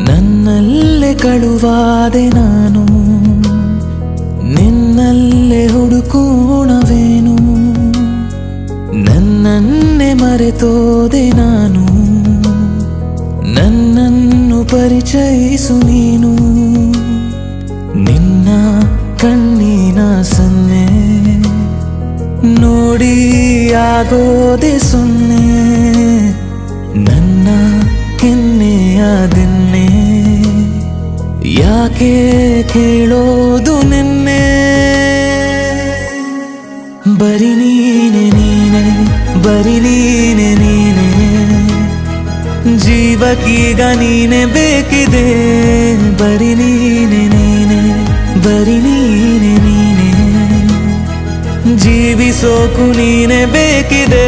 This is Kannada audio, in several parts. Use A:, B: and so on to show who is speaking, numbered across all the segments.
A: ನನ್ನಲ್ಲೇ ಕಳುವಾದೆ ನಾನು, ನಿನ್ನಲ್ಲೇ ಹುಡುಕೋಣವೇನು, ನನ್ನನ್ನೇ ಮರೆತೋದೆ ನಾನು, ನನ್ನನ್ನು ಪರಿಚಯಿಸು ನೀನು. ನಿನ್ನ ಕಣ್ಣಿನ ಸನ್ನೆ ನೋಡಿ ಆಗೋದೆ ಸೊನ್ನೆ, ನನ್ನ ಕೆನ್ನೆಯ ದಿನ್ನೆ ಯಾಕೆ ಕೇಳೋದು ನಿನ್ನೆ. ಬರಿ ನೀನೆ ನೀನೆ, ಬರಿ ನೀನೆ ನೀನೆ, ಜೀವಕ್ಕೀಗ ನೀನೆ ಬೇಕಿದೆ. ಬರಿ ನೀನೆ ನೀನೆ, ಬರಿ ನೀನೆ ನೀನೆ, ಜೀವಿಸೋಕು ನೀನೆ ಬೇಕಿದೆ.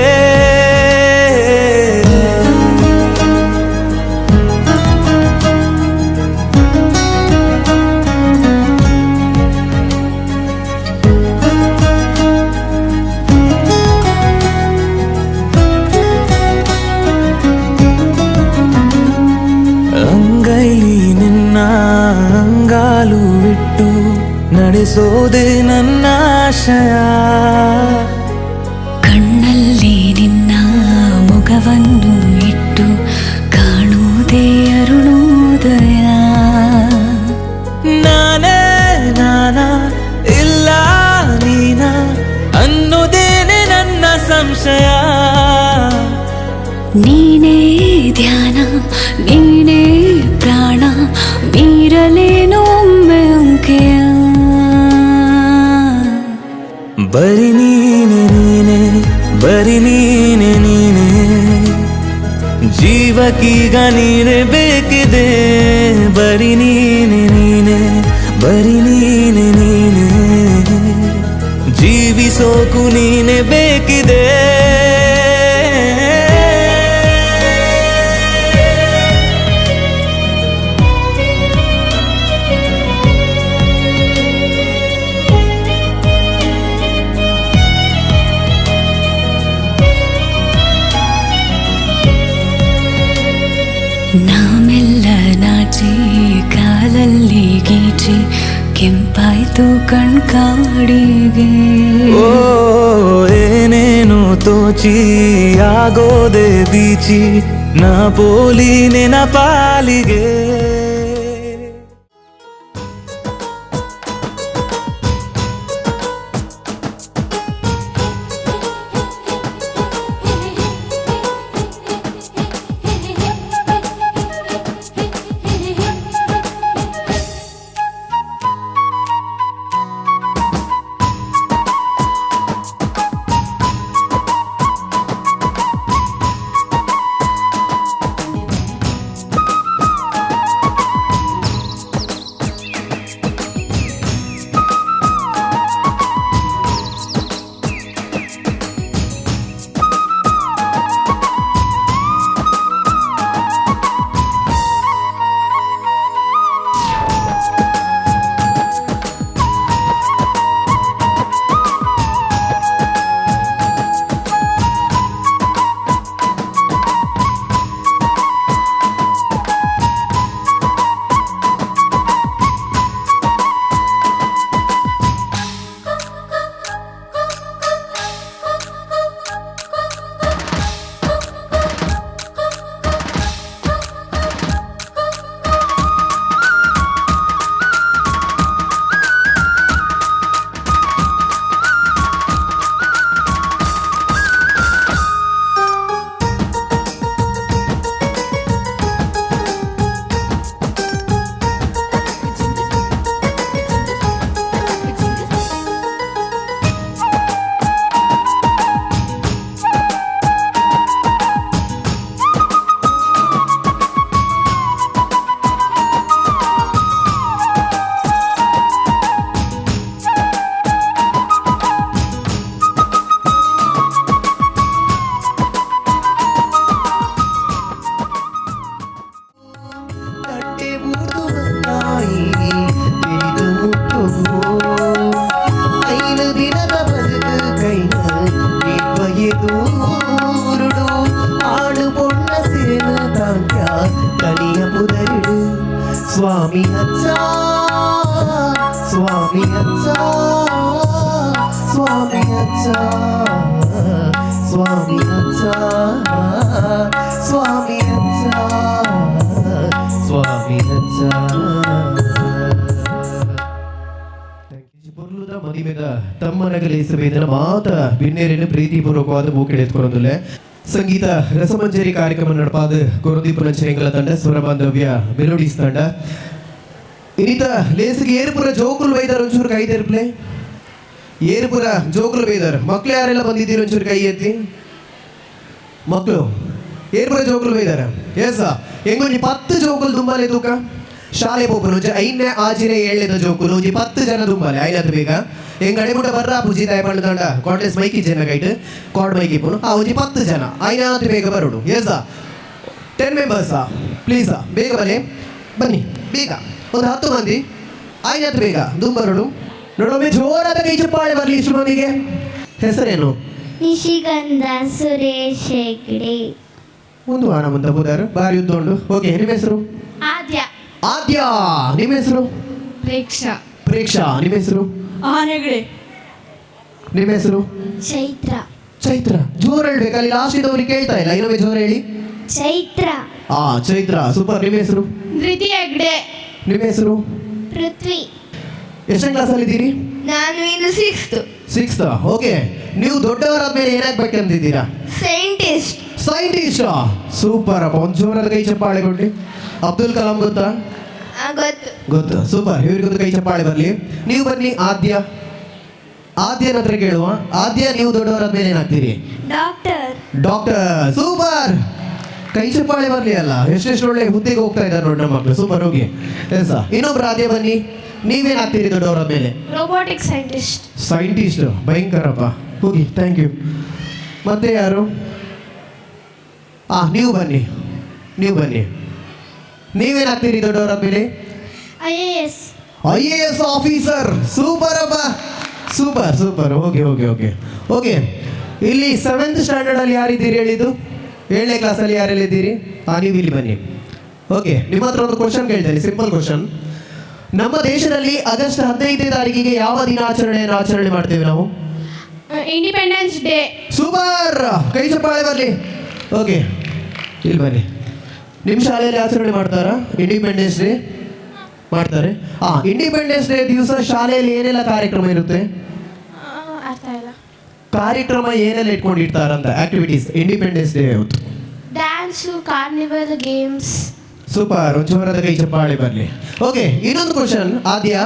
A: ಅಂಗೈಲಿ ನಿನ್ನ ಅಂಗಾಲು ಇಟ್ಟು ನಡೆಸೋದೆ ನನ್ನ ಆಶಯ,
B: ಕಣ್ಣಲ್ಲಿ ನಿನ್ನ ಮುಖವನ್ನು ಇಟ್ಟು ಕಾಣುವುದೇ ಅರುಣೋದಯ.
A: ನಾನೇ ನಾನ ಇಲ್ಲ ನೀನ ಅನ್ನೋದೇನೆ ನನ್ನ ಸಂಶಯ.
B: ನೀನೇ ಧ್ಯಾನ, ನೀನೇ ಪ್ರಾಣ, ಮೀರಲೇನೋ ಒಮ್ಮೆ ಅಂಕೆಯ.
A: ಬರಿ ನೀನೆ ನೀನೆ, ಬರಿ ನೀನೆ ನೀನೆ, ಜೀವಕ್ಕೀಗ ನೀನೆ ಬೇಕಿದೆ. ಬರಿ ನೀನೆ ನೀನೆ, ಬರಿ ನೀನೆ ನೀನೆ, ಜೀವಿಸೋಕು ನೀನೆ ಬೇಕಿದೆ.
B: ನಾಮೆಲ್ಲ ನಾಚಿ ಕಾಲಲ್ಲಿ ಗೀಚಿ ಕೆಂಪಾಯ್ತು ಕಣ್ಕಾಡಿಗೆ.
A: ಓ ಏನೇನು ತೋಚಿ ಆಗೋದೆ ಬೀಚಿ ನಾ ಪೋಲಿ ನೆನಪಾಲಿಗೆ.
C: ಸ್ವಾಮಿ ಅಜ್ಜ ಸ್ವಾಮಿ ಅಜ್ಜ ಸ್ವಾಮಿ ಅಜ್ಜ ಸ್ವಾಮಿ ಅಜ್ಜ ಸ್ವಾಮಿ ಅಜ್ಜ ಸ್ವಾಮಿ ಅಜ್ಜ ಪೊರ್ಲುದ ಮದಿಮೆದ ತಮ್ಮನಗಲಿ ಸಮೇತನ ಮಾತ ಬಿನ್ನೇರಿನ ಪ್ರೀತಿಪೂರ್ವಕವಾದ ಮೂಕೆಳೆತ್ಕೊರೊಂದುಲ್ಲೆ ಸಂಗೀತ ರಸಮಂಜರಿ ಕಾರ್ಯಕ್ರಮ ನಡಪಾದ ಕೊರದೀಪುರ ಚೆಂಗಲ ತಂಡ ಸ್ವರಬಾಂಧವ್ಯ ಮೆಲೋಡೀಸ್ ತಂಡ ಇನ್ನಿತ ಲೇಸಿಗೆ ಏರ್ಪುರ ಜೋಕುಲ್ ವೈದರ್ ಒಂಚೂರು ಕೈ ತೆರ್ಪ್ಲೆ ಏರ್ಪುರ ಜೋಕುಲ್ ವೈದರ್ ಮಕ್ಳು ಯಾರೆಲ್ಲ ಬಂದಿದ್ದೀರಿ ಒಂಚೂರು ಕೈ ಎತ್ತಿ ಮಕ್ಕಳು ಏರ್ಪುರ ಜೋಕುಲ್ ವೈದರ್ ಎಸ್ ಹೆಂಗೊಂಜಿ 10 ಜೋಕುಲ್ ದುಂಬಾಲೆ ತೂಕ ಶಾಲೆ ಪೋಪನು ಐದನೇ ಆಜಿನ 7ನೇದ ಜೋಕುಲು ಒಂಜಿ 10 ಜನ ದುಂಬಾಲೆ ಐನತ್ತು ಬೇಗ ಹೆಂಗ್ ಅಡೆಬುಟ ಬರ್ರ ಪೂಜಿ ತಾಯಿ ಪಂಡ ತಂಡ ಕಾಡ್ಲೆಸ್ ಮೈಕಿ ಜನ ಕೈಟ್ ಕಾಡ್ ಮೈಕಿ ಪುನು ಒಂಜಿ 10 ಜನ ಐನತ್ತು ಬೇಗ ಬರೋಡು ಎಸ್ 10 ಮೆಂಬರ್ಸ್ ಪ್ಲೀಸ್ ಬೇಗ ಬನ್ನಿ ಬೇಗ ಒಂದು 10 ಮಂದಿ ಐನತ್ತು ಬೇಗ ದುಂಬರೋಡು ನೋಡೊಮ್ಮೆ ಜೋರಾದ ಕೈ ಚಪ್ಪಾಳೆ ಬರಲಿ ಇಷ್ಟು ಮಂದಿಗೆ ಹೆಸರೇನು
D: ನಿಶಿಗಂಧ ಸುರೇಶ್ ಹೆಗ್ಡೆ
C: ಒಂದು ವಾರ ಮುಂತ ಹೋದಾರು ಬಾರಿ ಉದ್ದೋಂಡು ಓಕೆ ನಿಮ್ಮ ಹೆಸರು
D: ಆದ್ಯ
C: ಆದ್ಯ ನಿಮ್ಮ ಹೆಸರು
D: ಪ್ರೇಕ್ಷಾ
C: ಪ್ರೇಕ್ಷಾ ನಿಮ್ಮ ಹೆಸರು
D: ಆನೆಗಡೆ
C: ನಿಮ್ಮ ಹೆಸರು
D: ಚೈತ್ರ
C: ಚೈತ್ರ ಜೋರ್ ಹೇಳ್ಬೇಕು ಅಲ್ಲಿ ಲಾಸ್ಟ್ ಇದ್ದವ್ರಿಗೆ ಕೇಳ್ತಾ ಇಲ್ಲ ಇನ್ನೊಮ್ಮೆ ಜೋರ್ ಹೇಳಿ
D: ಚೈತ್ರ
C: ಚೈತ್ರ ಸೂಪರ್ ನಿಮ್ಮ ಹೆಸರು
D: ಧೃತಿ ಹೆಗ್ಡೆ
C: ನಿಮ್ಮ ಹೆಸರು
D: ಪೃಥ್ವಿ
C: ಎಷ್ಟನೇ ಕ್ಲಾಸಲ್ಲಿ ಇದ್ದೀರಿ
D: ನಾನು ಇನ್ನು
C: 6th ಓಕೆ ನೀವು ದೊಡ್ಡವರಾದ್ಮೇಲೆ ಏನಾಗ್ಬೇಕಂತಿದ್ದೀರಾ
D: ಸೈಂಟಿಸ್ಟ್
C: ಸೈಂಟಿಸ್ಟ್ ಸೂಪರ್ ಅಪ್ಪ ಒಂದು ಜೋರಾದ ಕೈ ಚಪ್ಪಾಳೆ ಕೊಡ್ಲಿ ಅಬ್ದುಲ್ ಕಲಾಂ ಗೊತ್ತಾ
D: ಗೊತ್ತು
C: ಗೊತ್ತು ಸೂಪರ್ ಇವ್ರಿಗೊಂದು ಕೈ ಚಪ್ಪಾಳೆ ಬರಲಿ ನೀವು ಬನ್ನಿ ಆದ್ಯನ ಹತ್ರ ಕೇಳುವ ಆದ್ಯ ನೀವು ದೊಡ್ಡವರಾದ್ಮೇಲೆ ಏನಾಗ್ತೀರಿ ಡಾಕ್ಟರ್ ಸೂಪರ್ ಕೈ ಚಪ್ಪಾಳೆ ಬರಲಿ ಅಲ್ಲ ಎಷ್ಟೆಷ್ಟು ಒಳ್ಳೆ ಹುದ್ದೆಗೆ ಹೋಗ್ತಾ ಇದ್ದಾರೆ ನೋಡಿ ನಮ್ಮ ಮಕ್ಕಳು ಸೂಪರ್ ಹೋಗಿ ಎಸ್ ಇನ್ನೊಬ್ರು ಆದ್ಯ ಬನ್ನಿ ನೀವೇನಾಗ್ತೀರಿ ದೊಡ್ಡವರಾದ್ಮೇಲೆ
D: ರೋಬೋಟಿಕ್ ಸೈಂಟಿಸ್ಟ್
C: ಭಯಂಕರಪ್ಪ ಹೋಗಿ ಥ್ಯಾಂಕ್ ಯು ಮತ್ತೆ ಯಾರು ನೀವು ಬನ್ನಿ ನೀವೇನಾಗ್ತೀರಿ ದೊಡ್ಡವರಾದ್ಮೇಲೆ IAS ಆಫೀಸರ್ ಸೂಪರ್ ಅಪ್ಪ ಸೂಪರ್ ಓಕೆ ಇಲ್ಲಿ 7th ಸ್ಟ್ಯಾಂಡರ್ಡ್ ಅಲ್ಲಿ ಯಾರಿದ್ದೀರಿ ಹೇಳಿದ್ದು 7ನೇ ಕ್ಲಾಸಲ್ಲಿ ಯಾರೆಲ್ಲ ಇದ್ದೀರಿ ನೀವು ಇಲ್ಲಿ ಬನ್ನಿ ಓಕೆ ನಿಮ್ಮ ಹತ್ರ ಒಂದು ಕ್ವಶನ್ ಕೇಳ್ತೇನೆ ಸಿಂಪಲ್ ಕ್ವಶನ್ ನಮ್ಮ ದೇಶದಲ್ಲಿ ಆಗಸ್ಟ್ 15ನೇ ತಾರೀಕಿಗೆ ಯಾವ ದಿನಾಚರಣೆಯನ್ನು ಆಚರಣೆ ಮಾಡ್ತೇವೆ ನಾವು
D: ಇಂಡಿಪೆಂಡೆನ್ಸ್ ಡೇ
C: ಸೂಪರ್ ಕೈ ಚಪ್ಪಾಳೆ ಬರಲಿ ಓಕೆ ಇಲ್ಲಿ ಬನ್ನಿ ನಿಮ್ಮ ಶಾಲೆಯಲ್ಲಿ ಆಚರಣೆ ಮಾಡ್ತಾರಾ ಇಂಡಿಪೆಂಡೆನ್ಸ್ ಡೇ ಮಾಡ್ತಾರೆ ಇಂಡಿಪೆಂಡೆನ್ಸ್ ಡೇ ದಿವಸ ಶಾಲೆಯಲ್ಲಿ ಏನೆಲ್ಲ ಕಾರ್ಯಕ್ರಮ ಇರುತ್ತೆ
D: ಅರ್ಥ ಇಲ್ಲ
C: ಕಾರ್ಯಕ್ರಮ ಏನೆಲ್ಲ ಇಟ್ಕೊಂಡಿರ್ತಾರಂತ ಆಕ್ಟಿವಿಟೀಸ್ ಇಂಡಿಪೆಂಡೆನ್ಸ್ ಡೇ ಹೊತ್ತು
D: ಡ್ಯಾನ್ಸ್ ಕಾರ್ನಿವಲ್ ಗೇಮ್ಸ್
C: ಸೂಪರ್ ಒಂದು ಜೋರಾದ ಕೈ ಚಪ್ಪಾಳೆ ಬರಲಿ ಓಕೆ ಇನ್ನೊಂದು ಕ್ವಶನ್ ಆದ್ಯ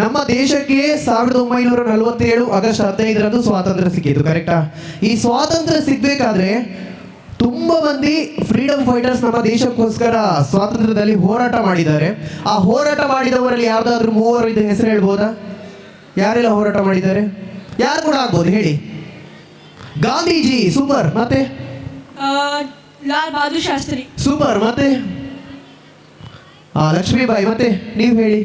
C: ನಮ್ಮ ದೇಶಕ್ಕೆ 1947 ಆಗಸ್ಟ್ 15ರಂದು ಸ್ವಾತಂತ್ರ್ಯ ಸಿಕ್ಕಿತ್ತು ಕರೆಕ್ಟಾ ಈ ಸ್ವಾತಂತ್ರ್ಯ ಸಿಗ್ಬೇಕಾದ್ರೆ ತುಂಬಾ ಮಂದಿ ಫ್ರೀಡಮ್ ಫೈಟರ್ಸ್ ನಮ್ಮ ದೇಶಕ್ಕೋಸ್ಕರ ಸ್ವಾತಂತ್ರ್ಯದಲ್ಲಿ ಹೋರಾಟ ಮಾಡಿದ್ದಾರೆ ಆ ಹೋರಾಟ ಮಾಡಿದವರಲ್ಲಿ ಯಾವ್ದಾದ್ರು 3 ಹೆಸರು ಹೇಳ್ಬೋದಾ ಯಾರೆಲ್ಲ ಹೋರಾಟ ಮಾಡಿದ್ದಾರೆ ಯಾರು ಕೂಡ ಆಗ್ಬೋದು ಹೇಳಿ ಗಾಂಧೀಜಿ ಸೂಪರ್ ಮತ್ತೆ
D: ಲಾಲ್ ಬಹದ್ದೂರ್ ಶಾಸ್ತ್ರಿ
C: ಸೂಪರ್ ಮತ್ತೆ ಲಕ್ಷ್ಮೀಬಾಯಿ ಮತ್ತೆ ನೀವು ಹೇಳಿ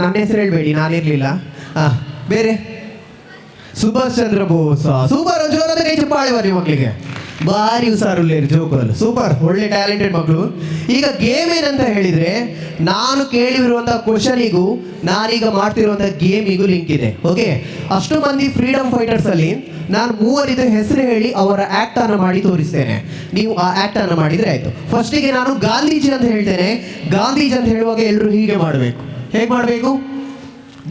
C: ನನ್ನ ಹೆಸರು ಹೇಳ್ಬೇಡಿ ನಾನಿರ್ಲಿಲ್ಲ ಬೇರೆ ಸುಭಾಷ್ ಚಂದ್ರ ಬೋಸ್ ಸೂಪರ್ ಜೋರಾದ ಕೈ ಚಪ್ಪಾಳೆ ಬನ್ನಿ ಮಕ್ಕಳಿಗೆ ಭಾರಿ ಹುಷಾರುಳ್ಳೇರಿ ಜೋಕಲ್ಲಿ ಸೂಪರ್ ಒಳ್ಳೆ ಟ್ಯಾಲೆಂಟೆಡ್ ಮಕ್ಕಳು ಈಗ ಗೇಮ್ ಏನಂತ ಹೇಳಿದ್ರೆ ನಾನು ಕೇಳಿರುವಂತಹ ಕ್ವಶನಿಗೂ ನಾನೀಗ ಮಾಡ್ತಿರುವಂತಹ ಗೇಮಿಗೂ ಲಿಂಕ್ ಇದೆ ಓಕೆ ಅಷ್ಟು ಮಂದಿ ಫ್ರೀಡಮ್ ಫೈಟರ್ಸ್ ಅಲ್ಲಿ ನಾನು 3 ಹೆಸರು ಹೇಳಿ ಅವರ ಆಕ್ಟ್ ಅನ್ನು ಮಾಡಿ ತೋರಿಸ್ತೇನೆ ನೀವು ಆ ಆಕ್ಟ್ ಅನ್ನು ಮಾಡಿದ್ರೆ ಆಯ್ತು ಫಸ್ಟಿಗೆ ನಾನು ಗಾಂಧೀಜಿ ಅಂತ ಹೇಳ್ತೇನೆ ಗಾಂಧೀಜಿ ಅಂತ ಹೇಳುವಾಗ ಎಲ್ಲರೂ ಹೀಗೆ ಮಾಡಬೇಕು ಹೇಗೆ ಮಾಡಬೇಕು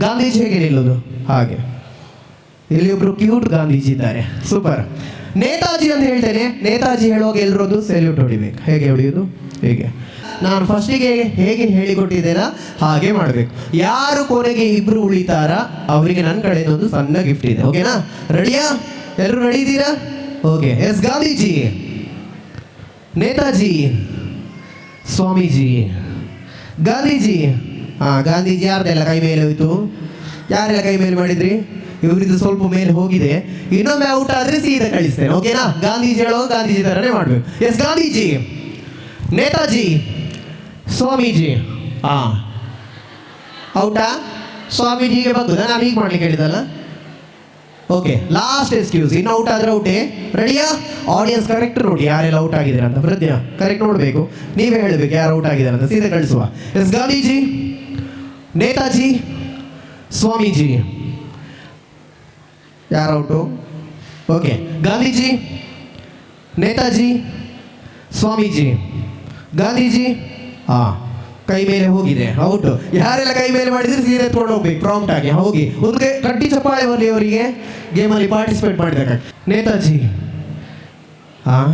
C: ಗಾಂಧೀಜಿ ಹೇಗೆ ನಿಲ್ಲೋದು ಹಾಗೆ ಇಲ್ಲಿ ಒಬ್ರು ಕ್ಯೂಟ್ ಗಾಂಧೀಜಿ ಇದ್ದಾರೆ ಸೂಪರ್ ನೇತಾಜಿ ಅಂತ ಹೇಳ್ತೇನೆ ನೇತಾಜಿ ಹೇಳುವಾಗ ಎಲ್ಲರೂ ಒಂದು ಸೆಲ್ಯೂಟ್ ಹೊಡಿಬೇಕು ಹೇಗೆ ಹೊಡೆಯೋದು ಹೇಗೆ ನಾನು ಫಸ್ಟಿಗೆ ಹೇಗೆ ಹೇಳಿಕೊಟ್ಟಿದ್ದೇನಾ ಹಾಗೆ ಮಾಡಬೇಕು ಯಾರು ಕೊನೆಗೆ ಇಬ್ರು ಉಳಿತಾರ ಅವರಿಗೆ ನನ್ನ ಕಡೆಯಿಂದ ಒಂದು ಸಣ್ಣ ಗಿಫ್ಟ್ ಇದೆ ಓಕೆನಾ ರೆಡಿಯಾ ಎಲ್ಲರೂ ರೆಡಿ ಇದ್ದೀರಾ ಓಕೆ ಎಸ್ ಗಾಂಧೀಜಿ ನೇತಾಜಿ ಸ್ವಾಮೀಜಿ ಗಾಂಧೀಜಿ ಗಾಂಧೀಜಿ ಯಾರ್ದೆಲ್ಲ ಕೈ ಮೇಲೆ ಹೋಯ್ತು ಯಾರೆಲ್ಲ ಕೈ ಮೇಲೆ ಮಾಡಿದ್ರಿ ಇವರಿದ್ದು ಸ್ವಲ್ಪ ಮೇಲೆ ಹೋಗಿದೆ ಇನ್ನೊಮ್ಮೆ ಔಟ್ ಆದ್ರೆ ಸೀದಾ ಕಳಿಸ್ತೇನೆ ಓಕೆನಾ ಗಾಂಧೀಜಿ ಹೇಳೋ ಗಾಂಧೀಜಿ ತರನೇ ಮಾಡ್ಬೇಕು ಎಸ್ ಗಾಂಧೀಜಿ ನೇತಾಜಿ ಸ್ವಾಮೀಜಿ ಔಟಾ ಸ್ವಾಮೀಜಿಗೆ ಬಂದು ನಾನು ಹೀಗೆ ಮಾಡ್ಲಿಕ್ಕೆ ಹೇಳಿದಲ್ಲ ಓಕೆ ಲಾಸ್ಟ್ ಎಕ್ಸ್ಕ್ಯೂಸ್. ಇನ್ನು ಔಟ್ ಆದ್ರೆ ಔಟೇ. ರೆಡಿಯಾ? ಆಡಿಯನ್ಸ್ ಕರೆಕ್ಟ್ ನೋಡಿ ಯಾರೆಲ್ಲ ಔಟ್ ಆಗಿದ್ದಾರೆ ಅಂತ. ಪ್ರಜ್ಞಾ ಕರೆಕ್ಟ್ ನೋಡಬೇಕು, ನೀವೇ ಹೇಳಬೇಕು ಯಾರು ಔಟ್ ಆಗಿದ್ದಾರೆ ಅಂತ. ಸೀದಾ ಕಳಿಸುವ. ಎಸ್ ಗಾಂಧೀಜಿ, ನೇತಾಜಿ, ಸ್ವಾಮೀಜಿ. ಯಾರು ಔಟು? ಓಕೆ ಗಾಂಧೀಜಿ, ನೇತಾಜಿ, ಸ್ವಾಮೀಜಿ. ಗಾಂಧೀಜಿ ಹಾಂ ಕೈ ಮೇಲೆ ಹೋಗಿದೆ, ಔಟು. ಯಾರೆಲ್ಲ ಕೈ ಮೇಲೆ ಮಾಡಿದ್ರೆ ಸೀರೆ ಎತ್ಕೊಂಡು ಹೋಗ್ಬೇಕು ಪ್ರಾಂಪ್ಟ್ ಆಗಿ. ಹೋಗಿ ಒಂದು ಕಟ್ಟಿ ಚಪ್ಪಾಳೆ ಬರಲಿ ಅವರಿಗೆ ಗೇಮಲ್ಲಿ ಪಾರ್ಟಿಸಿಪೇಟ್ ಮಾಡಿದಾಗ. ನೇತಾಜಿ ಹಾಂ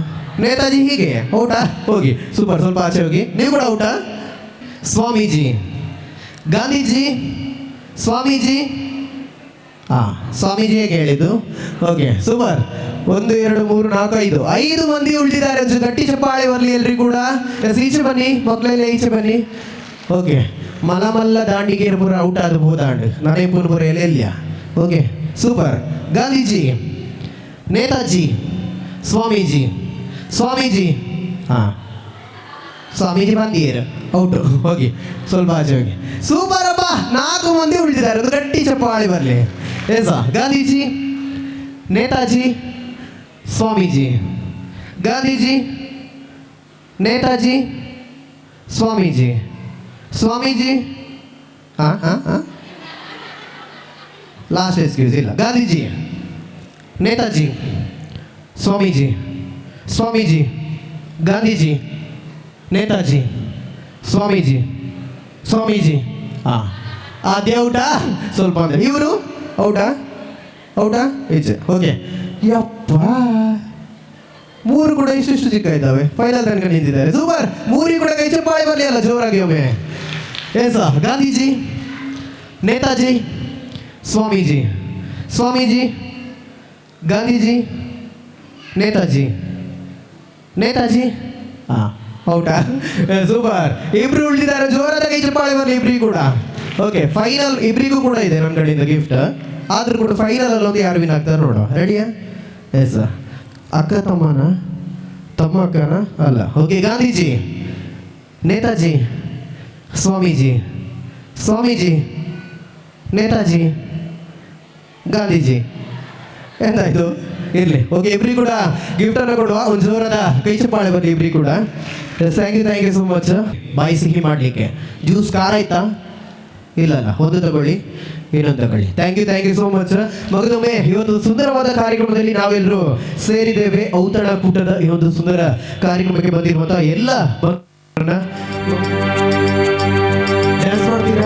C: ನೇತಾಜಿ ಹೀಗೆ ಔಟಾ? ಹೋಗಿ ಸೂಪರ್, ಸ್ವಲ್ಪ ಆಚೆ ಹೋಗಿ. ನೀವು ಕೂಡ ಔಟಾ? ಸ್ವಾಮೀಜಿ, ಗಾಂಧೀಜಿ, ಸ್ವಾಮೀಜಿ. ಹಾಂ ಸ್ವಾಮೀಜಿ ಹೇಗೆ ಹೇಳಿದ್ದು? Okay super. 1 2 3 4 5 ಮಂದಿ ಉಳಿದಿದ್ದಾರೆ. ಒಂದು ಗಟ್ಟಿ ಚಪ್ಪಾಳೆ ಬರಲಿ ಎಲ್ರಿಗೂ ಕೂಡ. ಎಸ್ ಈಚೆ ಬನ್ನಿ ಮಕ್ಕಳೆಲ್ಲ, ಈಚೆ ಬನ್ನಿ. ಓಕೆ ಮಲಮಲ್ಲ ದಾಂಡಿಗೆ ಪುರ ಔಟ್ ಆದ ಬೋದಾಂಡ್ ನನೇ ಪುರ ಎಲ್ಲಿಯ. Okay super. ಗಾಂಧೀಜಿ, ನೇತಾಜಿ, ಸ್ವಾಮೀಜಿ. ಸ್ವಾಮೀಜಿ ಹಾಂ ಸ್ವಾಮೀಜಿ ಬಂದಿರ ಔಟು. ಹೋಗಿ ಸ್ವಲ್ಪ ಆಚೆ ಹೋಗಿ. ಸೂಪರ್ ಅಪ್ಪ, 4 ಮಂದಿ ಉಳಿದಿದ್ದಾರೆ. ಒಂದು ಗಟ್ಟಿ ಚಪ್ಪಾಳೆ ಬರಲಿ. ಎಸ ಗಾಂಧೀಜಿ, ನೇತಾಜಿ, ಸ್ವಾಮೀಜಿ. ಗಾಂಧೀಜಿ, ನೇತಾಜಿ, ಸ್ವಾಮೀಜಿ. ಸ್ವಾಮೀಜಿ ಹಾಂ ಹಾಂ ಹಾಂ ಲಾಸ್ಟ್ ಎಕ್ಸ್ಕ್ಯೂಸ್ ಇಲ್ಲ. ಗಾಂಧೀಜಿ, ನೇತಾಜಿ, ಸ್ವಾಮೀಜಿ. ಸ್ವಾಮೀಜಿ, ಗಾಂಧೀಜಿ, ನೇತಾಜಿ, ಸ್ವಾಮೀಜಿ. ಸ್ವಾಮೀಜಿ ಹಾಂ ಅದೇ ಔಟಾ? ಸ್ವಲ್ಪ ಅಂದರೆ ಇವರು ಔಟಾ? ಔಟಾ ಈಚೆ. ಓಕೆ ಯಪ್ಪ 3 ಕೂಡ ಇಷ್ಟು ಚಿಕ್ಕ ಇದ್ದಾವೆ. ಫೈನಲ್ ತನಕ ನಿಂತಿದ್ದಾರೆ. ಸೂಪರ್. 3 ಕೂಡ ಕೈ ಚಪ್ಪಾಳೆ ಬರಲಿ ಅಲ್ಲ ಜೋರಾಗಿ ಒಮ್ಮೆ. ಏಸ ಗಾಂಧೀಜಿ, ನೇತಾಜಿ, ಸ್ವಾಮೀಜಿ. ಸ್ವಾಮೀಜಿ, ಗಾಂಧೀಜಿ, ನೇತಾಜಿ. ನೇತಾಜಿ ಹಾಂ ಔಟಾ? ಸೂಪರ್. ಇಬ್ರು ಉಳಿದಿದ್ದಾರೆ. ಜೋರಾದ ಕೈ ಚಪ್ಪಾಳೆ ಬರಲಿ ಇಬ್ರಿಗೂ ಕೂಡ. ಓಕೆ ಫೈನಲ್ ಇಬ್ರಿಗೂ ಕೂಡ ಇದೆ ನನ್ನ ಕಡೆಯಿಂದ ಗಿಫ್ಟ್. ಆದ್ರೂ ಕೂಡ ಫೈನಲ್ ಅಲ್ಲಿ ಒಂದು ಯಾರು ವಿನ್ ಆಗ್ತಾರೆ ನೋಡುವ. ರೆಡಿಯಾ? ಎಸ್ ಅಕ್ಕ ತಮ್ಮನ ತಮ್ಮ ಅಕ್ಕನ ಅಲ್ಲ. ಓಕೆ ಗಾಂಧೀಜಿ, ನೇತಾಜಿ, ಸ್ವಾಮೀಜಿ. ಸ್ವಾಮೀಜಿ, ನೇತಾಜಿ, ಗಾಂಧೀಜಿ. ಎಂತಾಯ್ತು? ಇರಲಿ. ಓಕೆ ಇಬ್ರಿ ಕೂಡ ಗಿಫ್ಟನ್ನು ಕೊಡುವ. ಒಂದು ಜೋರಾದ ಕೈ ಚಪ್ಪಾಳೆ ಬರಲಿ ಇಬ್ರಿ ಕೂಡ. Thank you so much. ಬಾಯಿ ಸಿಹಿ ಮಾಡಲಿಕ್ಕೆ ಜ್ಯೂಸ್ ಖಾರ ಆಯ್ತಾ? ಇಲ್ಲ ಒಂದು ತಗೊಳ್ಳಿ, ಇನ್ನೊಂದು ತಗೊಳ್ಳಿ. Thank you so much. ಮಗದೊಮ್ಮೆ ಈ ಒಂದು ಸುಂದರವಾದ ಕಾರ್ಯಕ್ರಮದಲ್ಲಿ ನಾವೆಲ್ಲರೂ ಸೇರಿದ್ದೇವೆ. ಔತಣಕೂಟದ ಈ ಒಂದು ಸುಂದರ ಕಾರ್ಯಕ್ರಮಕ್ಕೆ ಬಂದಿರುವಂತಹ ಎಲ್ಲ ಡ್ಯಾನ್ಸ್ ಮಾಡ್ತೀರಾ?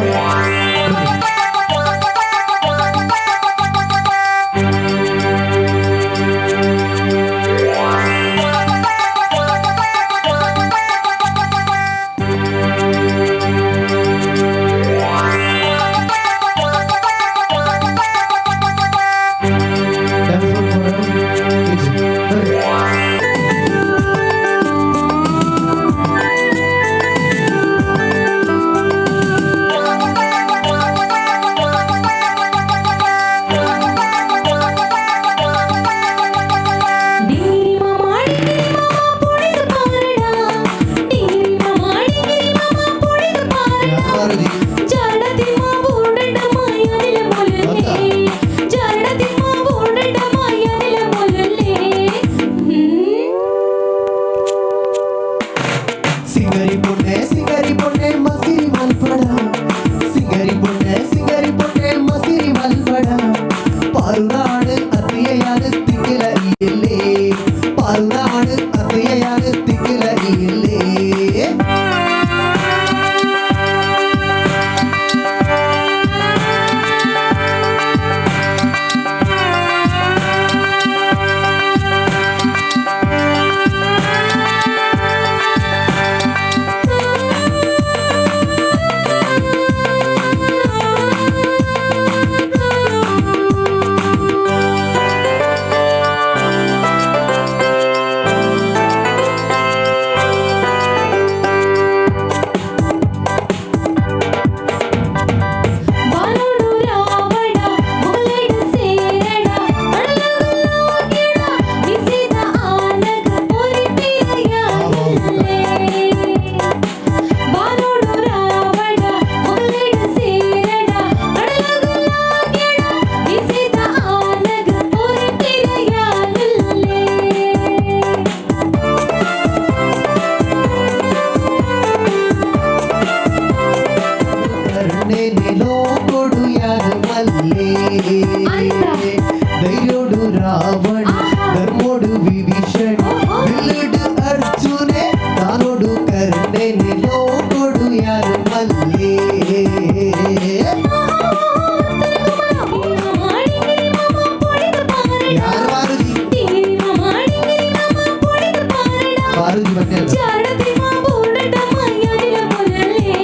C: ಬಾರುಜಿ ಬನ್ನಿ ಅಲ್ಲ.
B: ಜಾಡತಿ ಮಾ ಬೋಡಟ ಮೈಯನಿಲ ಮೊದಲೇ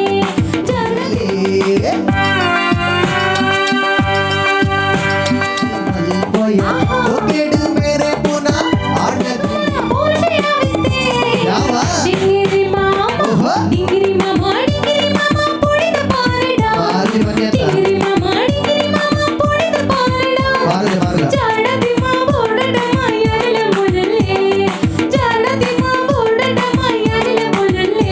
B: ಜಾಡತಿ
C: ಒಗ್ಗೇಡು ಬೇರೆ ಪುನಃ ಆಡದು
B: ಬೋಡಯಾವಿತೆ
C: ಯಾವ?
B: ಡಿಂಗಿರಿ ಮಾಮ
C: ಓಹೋ.
B: ಡಿಂಗಿರಿ ಮಾಮ ಪೊಡಿದ ಪಾರಡ
C: ಬಾರುಜಿ ಬನ್ನಿ ಅಂತ.
B: ಡಿಂಗಿರಿ ಮಾಮ ಪೊಡಿದ ಪಾರಡ
C: ಬಾರುಜಿ ಬಾರುಜ
B: ಜಾಡತಿ ಮಾ ಬೋಡಟ ಮೈಯನಿಲ ಮೊದಲೇ ಜಾಡತಿ ಮಾ ಬೋಡಟ ಮೈಯನಿಲ ಮೊದಲೇ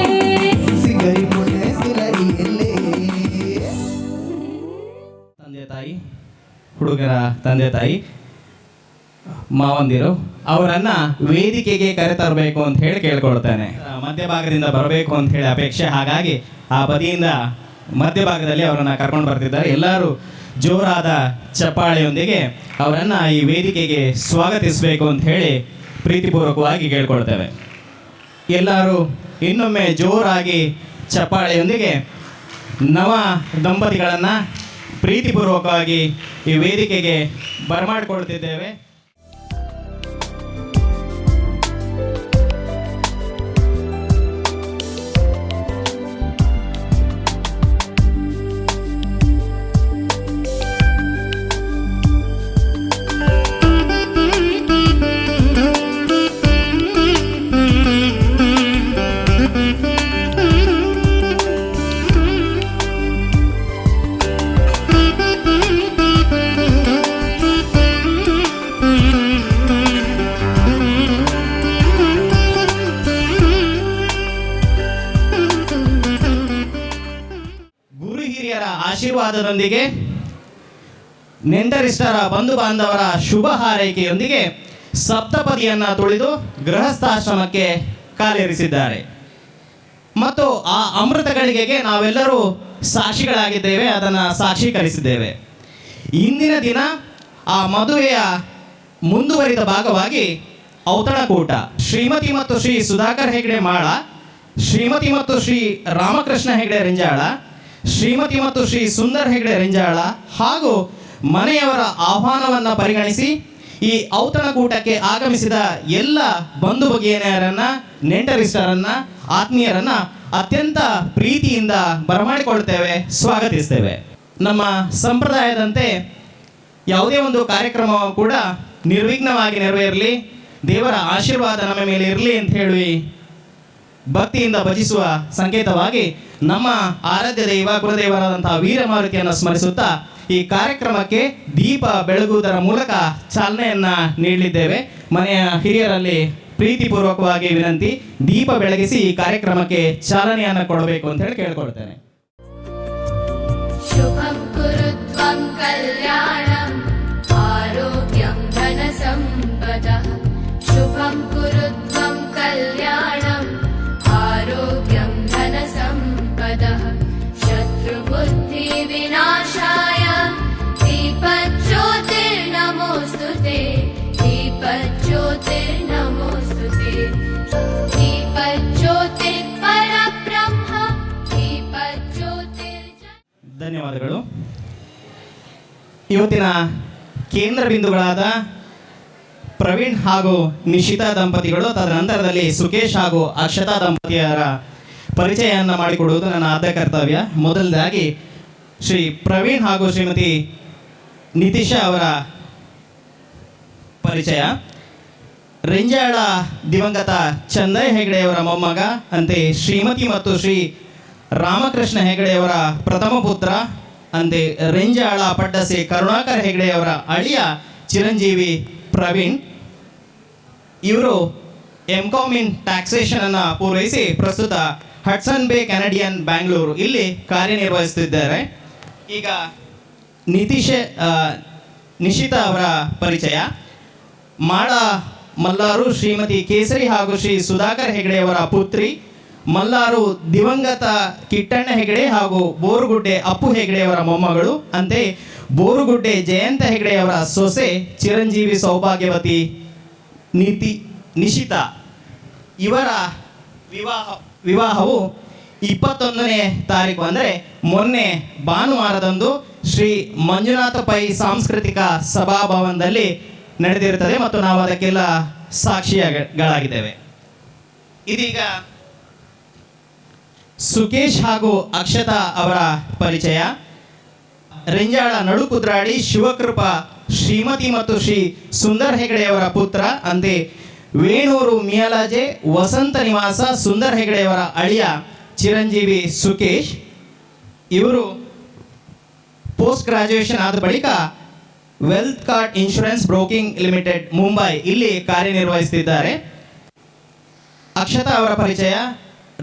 C: ಸಿಂಗರಿ ಪುಣೆ ಸಿಲರಿ ಎಲ್ಲೇ.
E: ತಂದೆ ತಾಯಿ, ಹುಡುಗರ ತಂದೆ ತಾಯಿ, ಮಾವಂದಿರು ಅವರನ್ನ ವೇದಿಕೆಗೆ ಕರೆತರಬೇಕು ಅಂತ ಹೇಳಿ ಕೇಳ್ಕೊಳ್ತೇನೆ. ಮಧ್ಯಭಾಗದಿಂದ ಬರಬೇಕು ಅಂತ ಹೇಳಿ ಅಪೇಕ್ಷೆ, ಹಾಗಾಗಿ ಆ ಬದಿಯಿಂದ ಮಧ್ಯಭಾಗದಲ್ಲಿ ಅವರನ್ನ ಕರ್ಕೊಂಡು ಬರ್ತಿದ್ದಾರೆ. ಎಲ್ಲರೂ ಜೋರಾದ ಚಪ್ಪಾಳೆಯೊಂದಿಗೆ ಅವರನ್ನ ಈ ವೇದಿಕೆಗೆ ಸ್ವಾಗತಿಸಬೇಕು ಅಂತ ಹೇಳಿ ಪ್ರೀತಿಪೂರ್ವಕವಾಗಿ ಕೇಳ್ಕೊಳ್ತೇವೆ. ಎಲ್ಲರೂ ಇನ್ನೊಮ್ಮೆ ಜೋರಾಗಿ ಚಪ್ಪಾಳೆಯೊಂದಿಗೆ ನವ ದಂಪತಿಗಳನ್ನು ಪ್ರೀತಿಪೂರ್ವಕವಾಗಿ ಈ ವೇದಿಕೆಗೆ ಬರಮಾಡಿಕೊಳ್ತಿದ್ದೇವೆ. ಗುರು ಹಿರಿಯರ ಆಶೀರ್ವಾದದೊಂದಿಗೆ, ನೆಂಟರಿಷ್ಟರ ಬಂಧು ಬಾಂಧವರ ಶುಭ ಹಾರೈಕೆಯೊಂದಿಗೆ ಸಪ್ತಪದಿಯನ್ನು ತುಳಿದು ಗೃಹಸ್ಥಾಶ್ರಮಕ್ಕೆ ಕಾಲೇರಿಸಿದ್ದಾರೆ. ಮತ್ತು ಆ ಅಮೃತಗಳಿಗೆಗೆ ನಾವೆಲ್ಲರೂ ಸಾಕ್ಷಿಗಳಾಗಿದ್ದೇವೆ, ಅದನ್ನು ಸಾಕ್ಷೀಕರಿಸಿದ್ದೇವೆ. ಇಂದಿನ ದಿನ ಆ ಮದುವೆಯ ಮುಂದುವರಿದ ಭಾಗವಾಗಿ ಔತಣಕೂಟ. ಶ್ರೀಮತಿ ಮತ್ತು ಶ್ರೀ ಸುಧಾಕರ್ ಹೆಗ್ಡೆ ಮಾಳ, ಶ್ರೀಮತಿ ಮತ್ತು ಶ್ರೀ ರಾಮಕೃಷ್ಣ ಹೆಗ್ಡೆ ರೆಂಜಾಳ, ಶ್ರೀಮತಿ ಮತ್ತು ಶ್ರೀ ಸುಂದರ್ ಹೆಗ್ಡೆ ರೆಂಜಾಳ ಹಾಗೂ ಮನೆಯವರ ಆಹ್ವಾನವನ್ನು ಪರಿಗಣಿಸಿ ಈ ಔತಣಕೂಟಕ್ಕೆ ಆಗಮಿಸಿದ ಎಲ್ಲ ಬಂಧು ಭಗಿನಿಯರನ್ನ, ನೆಂಟರಿಷ್ಟರನ್ನ, ಆತ್ಮೀಯರನ್ನ ಅತ್ಯಂತ ಪ್ರೀತಿಯಿಂದ ಬರಮಾಡಿಕೊಳ್ತೇವೆ, ಸ್ವಾಗತಿಸ್ತೇವೆ. ನಮ್ಮ ಸಂಪ್ರದಾಯದಂತೆ ಯಾವುದೇ ಒಂದು ಕಾರ್ಯಕ್ರಮ ಕೂಡ ನಿರ್ವಿಘ್ನವಾಗಿ ನೆರವೇರಲಿ, ದೇವರ ಆಶೀರ್ವಾದ ನಮ್ಮ ಮೇಲೆ ಇರಲಿ ಅಂತ ಹೇಳಿ ಭಕ್ತಿಯಿಂದ ಭಜಿಸುವ ಸಂಕೇತವಾಗಿ ನಮ್ಮ ಆರಾಧ್ಯ ದೈವ ಕುಲದೇವರಾದಂತಹ ವೀರಮಾರುತಿಯನ್ನು ಸ್ಮರಿಸುತ್ತಾ ಈ ಕಾರ್ಯಕ್ರಮಕ್ಕೆ ದೀಪ ಬೆಳಗುವುದರ ಮೂಲಕ ಚಾಲನೆಯನ್ನ ನೀಡಲಿದ್ದೇವೆ. ಮನೆಯ ಹಿರಿಯರಲ್ಲಿ ಪ್ರೀತಿಪೂರ್ವಕವಾಗಿ ವಿನಂತಿ, ದೀಪ ಬೆಳಗಿಸಿ ಈ ಕಾರ್ಯಕ್ರಮಕ್ಕೆ ಚಾಲನೆಯನ್ನು ಕೊಡಬೇಕು ಅಂತ ಹೇಳಿ ಕೇಳ್ಕೊಳ್ತೇನೆ.
F: शुभं कुरु त्वं कल्याणम् आरोग्यं धनसम्पदः शुभं कुरु त्वं कल्याणम् आरोग्यं धनसम्पदः शत्रुबुद्धिविनाशाय दीपज्योतिर्नमोऽस्तु ते दीपज्योतिर्नमोऽस्तु ते दीपज्योतिर्परब्रह्म दीपज्योतिर्
E: ಧನ್ಯವಾದಗಳು. ಇವತ್ತಿನ ಕೇಂದ್ರ ಬಿಂದುಗಳಾದ ಪ್ರವೀಣ್ ಹಾಗೂ ನಿಶಿತಾ ದಂಪತಿಗಳು, ತದನಂತರದಲ್ಲಿ ಸುಕೇಶ್ ಹಾಗೂ ಅಕ್ಷತಾ ದಂಪತಿಯರ ಪರಿಚಯವನ್ನು ಮಾಡಿಕೊಡುವುದು ನನ್ನ ಆದ್ಯ ಕರ್ತವ್ಯ. ಮೊದಲದಾಗಿ ಶ್ರೀ ಪ್ರವೀಣ್ ಹಾಗೂ ಶ್ರೀಮತಿ ನಿತಿಶಾ ಅವರ ಪರಿಚಯ. ರೆಂಜಾಳ ದಿವಂಗತ ಚಂದಯ್ ಹೆಗಡೆಯವರ ಮೊಮ್ಮಗ, ಅಂತೆ ಶ್ರೀಮತಿ ಮತ್ತು ಶ್ರೀ ರಾಮಕೃಷ್ಣ ಹೆಗಡೆಯವರ ಪ್ರಥಮ ಪುತ್ರ, ಅಂತೆ ರೆಂಜಾಳ ಪಡ್ಡಸೆ ಕರುಣಾಕರ್ ಹೆಗಡೆಯವರ ಅಳಿಯ ಚಿರಂಜೀವಿ ಪ್ರವೀಣ್. ಇವರು ಎಂ.ಕಾಮ್ ಇನ್ ಟ್ಯಾಕ್ಸೇಷನ್ ಅನ್ನು ಪೂರೈಸಿ ಪ್ರಸ್ತುತ ಹಡ್ಸನ್ ಬೇ ಕೆನಡಿಯನ್ ಬ್ಯಾಂಗ್ಳೂರು ಇಲ್ಲಿ ಕಾರ್ಯನಿರ್ವಹಿಸುತ್ತಿದ್ದಾರೆ. ಈಗ ನಿಶಿತಾ ಅವರ ಪರಿಚಯ. ಮಾಳ ಮಲ್ಲಾರು ಶ್ರೀಮತಿ ಕೇಸರಿ ಹಾಗೂ ಶ್ರೀ ಸುಧಾಕರ್ ಹೆಗಡೆಯವರ ಪುತ್ರಿ, ಮಲ್ಲಾರು ದಿವಂಗತ ಕಿಟ್ಟಣ್ಣ ಹೆಗಡೆ ಹಾಗೂ ಬೋರುಗುಡ್ಡೆ ಅಪ್ಪು ಹೆಗಡೆಯವರ ಮೊಮ್ಮಗಳು, ಅಂತೆ ಬೋರುಗುಡ್ಡೆ ಜಯಂತ ಹೆಗಡೆಯವರ ಸೊಸೆ ಚಿರಂಜೀವಿ ಸೌಭಾಗ್ಯವತಿ ನಿಶಿತಾ. ಇವರ ವಿವಾಹವು 21ನೇ ತಾರೀಕು ಅಂದರೆ ಮೊನ್ನೆ ಭಾನುವಾರದಂದು ಶ್ರೀ ಮಂಜುನಾಥ ಪೈ ಸಾಂಸ್ಕೃತಿಕ ಸಭಾಭವನದಲ್ಲಿ ನಡೆದಿರುತ್ತದೆ ಮತ್ತು ನಾವು ಅದಕ್ಕೆಲ್ಲ ಸಾಕ್ಷಿಗಳಾಗಿದ್ದೇವೆ. ಇದೀಗ ಸುಕೇಶ್ ಹಾಗೂ ಅಕ್ಷತಾ ಅವರ ಪರಿಚಯ. ರೆಂಜಾಳ ನಡುಕುದ್ರಾಡಿ ಶಿವಕೃಪಾ ಶ್ರೀಮತಿ ಮತ್ತು ಶ್ರೀ ಸುಂದರ್ ಹೆಗಡೆಯವರ ಪುತ್ರ. ಅಂತೆ ವೇಣೂರು ಮಿಯಲಾಜೆ ವಸಂತ ನಿವಾಸ ಸುಂದರ್ ಹೆಗಡೆಯವರ ಅಳಿಯ ಚಿರಂಜೀವಿ ಸುಕೇಶ್. ಇವರು ಪೋಸ್ಟ್ ಗ್ರಾಜ್ಯುಯೇಷನ್ ಆದ ಬಳಿಕ wealth card insurance broking limited Mumbai ಇಲ್ಲಿ ಕಾರ್ಯನಿರ್ವಹಿಸುತ್ತಿದ್ದಾರೆ. ಅಕ್ಷತಾ ಅವರ ಪರಿಚಯ.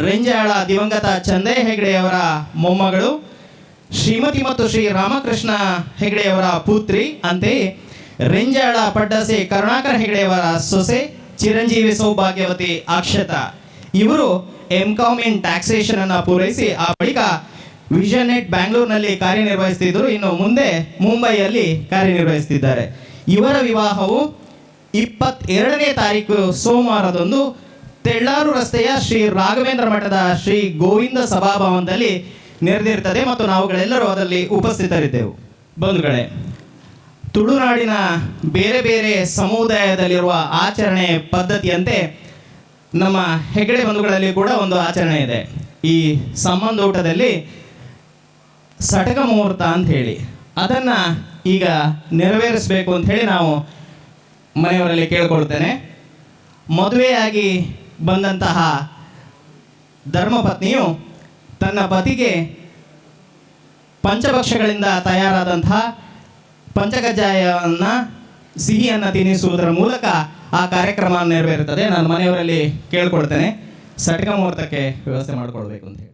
E: ರೆಂಜಾಳ ದಿವಂಗತ ಚಂದಯ್ಯ ಹೆಗಡೆಯವರ ಮೊಮ್ಮಗಳು, ಶ್ರೀಮತಿ ಮತ್ತು ಶ್ರೀ ರಾಮಕೃಷ್ಣ ಹೆಗಡೆಯವರ ಪುತ್ರಿ. ಅಂತೆಯೇ ರೆಂಜಾಳ ಪಡ್ಡಸೆ ಕರುಣಾಕರ್ ಹೆಗಡೆಯವರ ಸೊಸೆ ಚಿರಂಜೀವಿ ಸೌಭಾಗ್ಯವತಿ ಅಕ್ಷತಾ. ಇವರು ಎಂ.ಕಾಮ್ ಇನ್ ಟ್ಯಾಕ್ಸೇಷನ್ ಅನ್ನು ಪೂರೈಸಿ ಆ ಬಳಿಕ ವಿಷನ್ ನೆಟ್ ಬ್ಯಾಂಗ್ಳೂರಿನಲ್ಲಿ ಕಾರ್ಯನಿರ್ವಹಿಸುತ್ತಿದ್ದರು. ಇನ್ನು ಮುಂದೆ ಮುಂಬೈಯಲ್ಲಿ ಕಾರ್ಯನಿರ್ವಹಿಸುತ್ತಿದ್ದಾರೆ. ಇವರ ವಿವಾಹವು 22ನೇ ತಾರೀಕು ಸೋಮವಾರದಂದು ತೆಳ್ಳಾರು ರಸ್ತೆಯ ಶ್ರೀ ರಾಘವೇಂದ್ರ ಮಠದ ಶ್ರೀ ಗೋವಿಂದ ಸಭಾಭವನದಲ್ಲಿ ನೆರೆದಿರ್ತದೆ ಮತ್ತು ನಾವುಗಳೆಲ್ಲರೂ ಅದರಲ್ಲಿ ಉಪಸ್ಥಿತರಿದ್ದೆವು. ಬಂಧುಗಳೇ, ತುಳುನಾಡಿನ ಬೇರೆ ಬೇರೆ ಸಮುದಾಯದಲ್ಲಿರುವ ಆಚರಣೆ ಪದ್ಧತಿಯಂತೆ ನಮ್ಮ ಹೆಗಡೆ ಬಂಧುಗಳಲ್ಲಿ ಕೂಡ ಒಂದು ಆಚರಣೆ ಇದೆ. ಈ ಸಂಬಂಧೋಟದಲ್ಲಿ ಸಟಕ ಮುಹೂರ್ತ ಅಂತ ಹೇಳಿ ಅದನ್ನು ಈಗ ನೆರವೇರಿಸಬೇಕು ಅಂತ ಹೇಳಿ ನಾವು ಮನೆಯವರಲ್ಲಿ ಕೇಳ್ಕೊಳ್ತೇನೆ. ಮದುವೆಯಾಗಿ ಬಂದಂತಹ ಧರ್ಮಪತ್ನಿಯು ತನ್ನ ಪತಿಗೆ ಪಂಚಭಕ್ಷಗಳಿಂದ ತಯಾರಾದಂತಹ ಪಂಚಕಜ್ಜಾಯವನ್ನು ಸಿಹಿಯನ್ನು ತಿನ್ನಿಸುವುದರ ಮೂಲಕ ಆ ಕಾರ್ಯಕ್ರಮ ನೆರವೇರುತ್ತದೆ. ನಾನು ಮನೆಯವರಲ್ಲಿ ಕೇಳ್ಕೊಳ್ತೇನೆ ಸಟಕ ಮುಹೂರ್ತಕ್ಕೆ ವ್ಯವಸ್ಥೆ ಮಾಡಿಕೊಳ್ಬೇಕು ಅಂತ ಹೇಳಿ.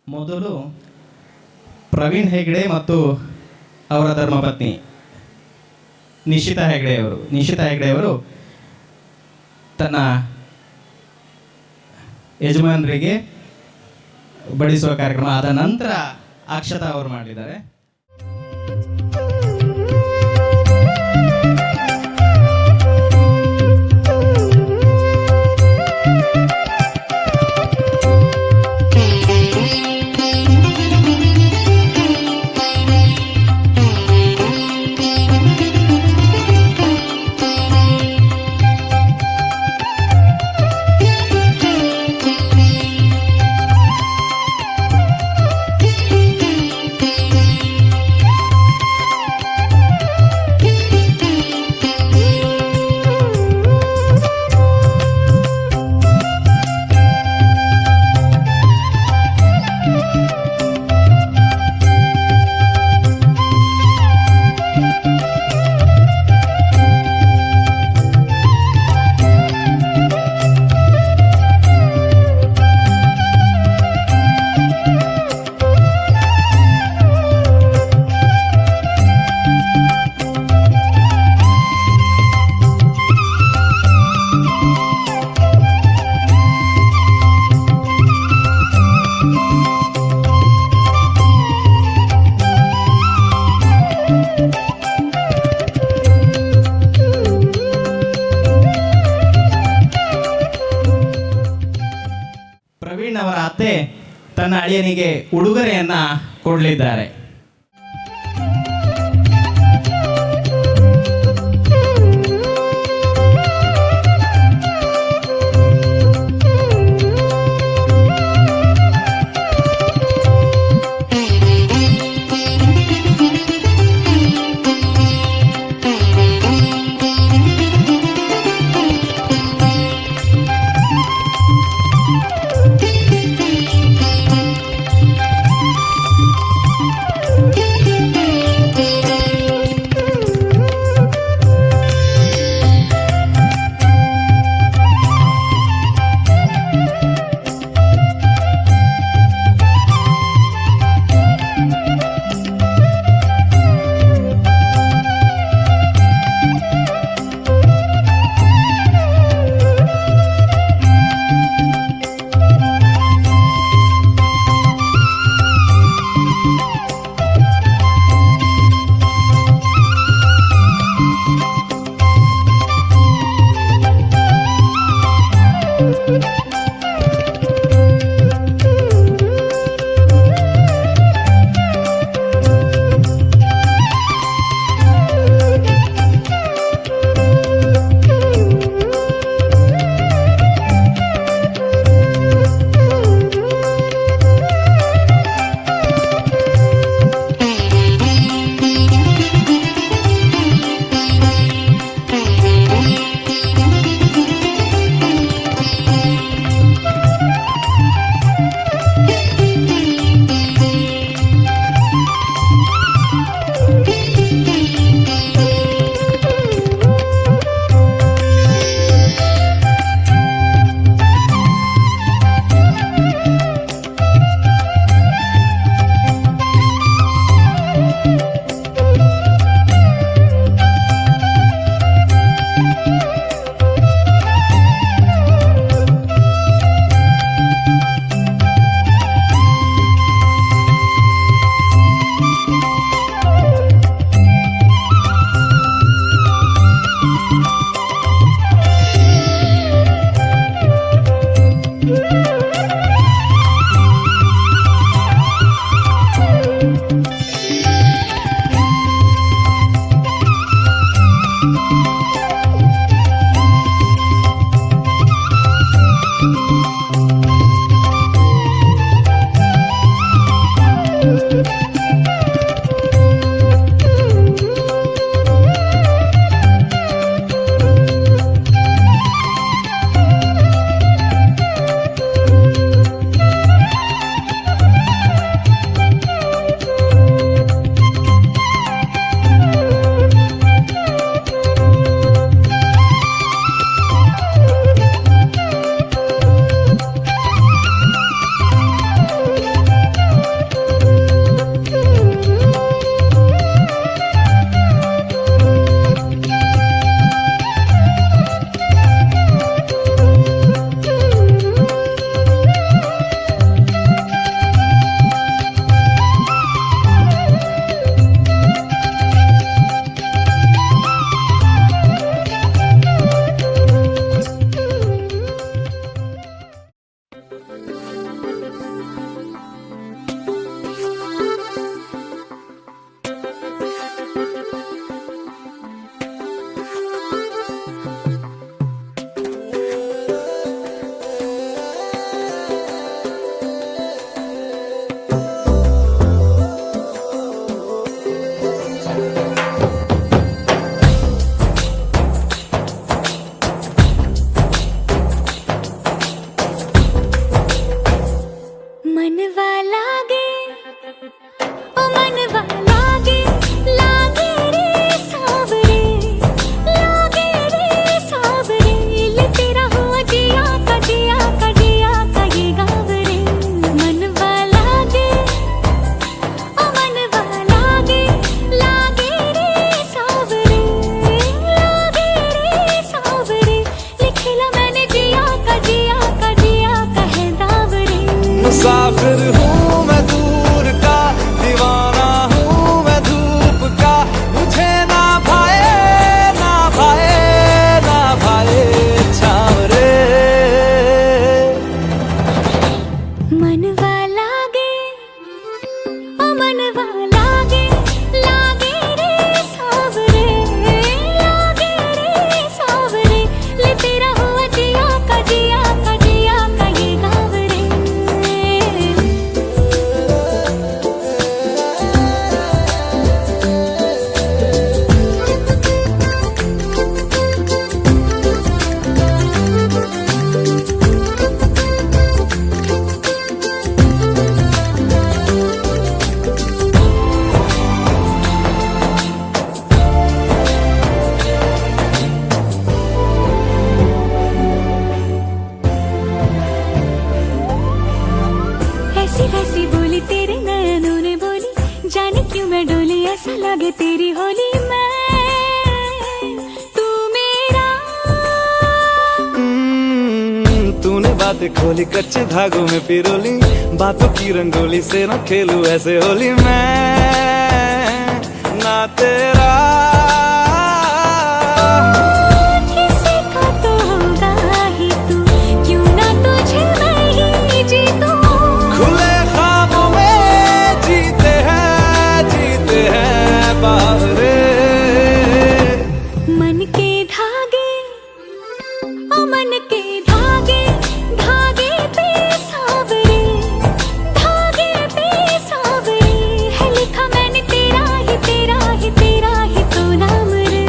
E: ಮೊದಲು ಪ್ರವೀಣ್ ಹೆಗ್ಡೆ ಮತ್ತು ಅವರ ಧರ್ಮಪತ್ನಿ ನಿಶಿತಾ ಹೆಗ್ಡೆಯವರು ತನ್ನ ಯಜಮಾನರಿಗೆ ಬಡಿಸುವ ಕಾರ್ಯಕ್ರಮ ಆದ ನಂತರ ಅಕ್ಷತಾ ಅವರು ಮಾಡಿದ್ದಾರೆ. ಪ್ರವೀಣ್ ಅವರ ಅತ್ತೆ ತನ್ನ ಅಳಿಯನಿಗೆ ಉಡುಗೊರೆಯನ್ನ ಕೊಡಲಿದ್ದಾರೆ.
A: मुसाफिर हूँ मैं दूर का, दीवाना हूँ मैं धूप का, मुझे ना भाए ना भाए ना भाए छाँव रे।
B: मनवा लागे ओ मनवा लागे, लागे रे सावरे, लागे रे सावरे, ले तेरा हुआ जिया का जिया का जिया का ये गाँव रे। ऐसी वैसी बोली तेरे नयनों ने बोली, जाने क्यों मैं डोली, ऐसा लगे तेरी होली मैं तू मेरा।
A: तूने बातें खोली कच्चे धागों में पिरोली, बातों की रंगोली से न खेलूं ऐसे होली मैं ना तेरा।
B: किसी का तो होगा ही तू, क्यों ना तुझे मैं ही जीतूं।
A: खुले ख्वाबों में जीते हैं बाहरे।
B: मन के धागे ओ मन के धागे, धागे पे सावरे, धागे पे सावरे, है लिखा मैंने तेरा ही तेरा ही तेरा ही तो नाम रे।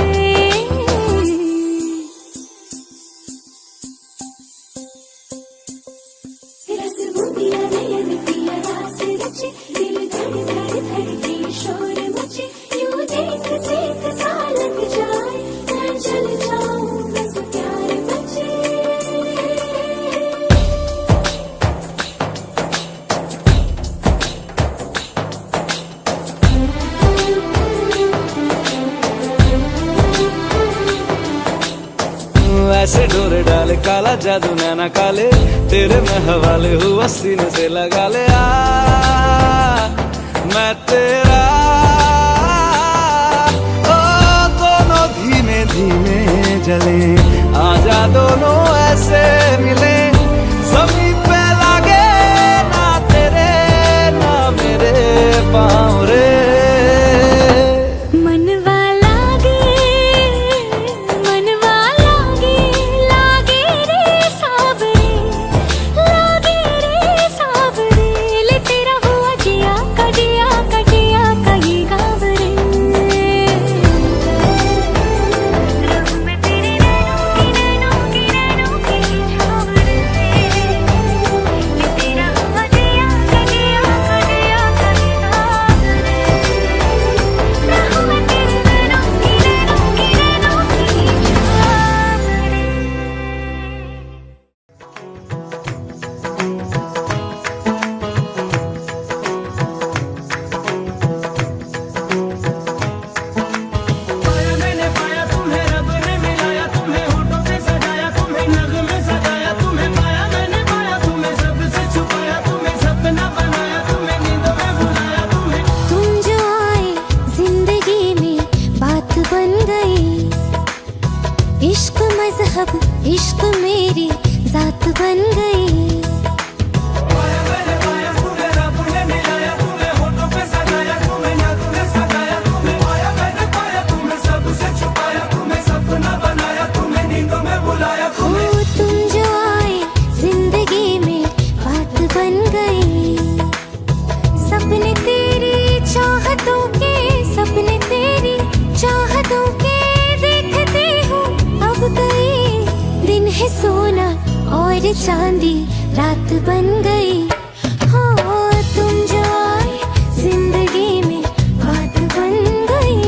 B: रस बूंदिया नयन पिया रास रचे, दिल धड़ धड़ धड़के शोर मचे, यूं देख सेक सा लग जाए, मैं चल जाऊं बस प्यार बचे।
A: ऐसे डोरे डाले काला जादू नैना काले, तेरे में हवाले हुआ सीने से लगा ले आ मैं तेरा। ओ दोनों धीमे धीमे जले, आजा दोनों ऐसे मिले, जमीन
B: बन गई। तुम जो आए जिंदगी में बात बन गई। सपने तेरी चाहतों के, सपने तेरी चाहतों के देखते हो अब गई। दिन है सोना और चांदी रात बन गई। हो तुम जो आए जिंदगी में बात बन गई।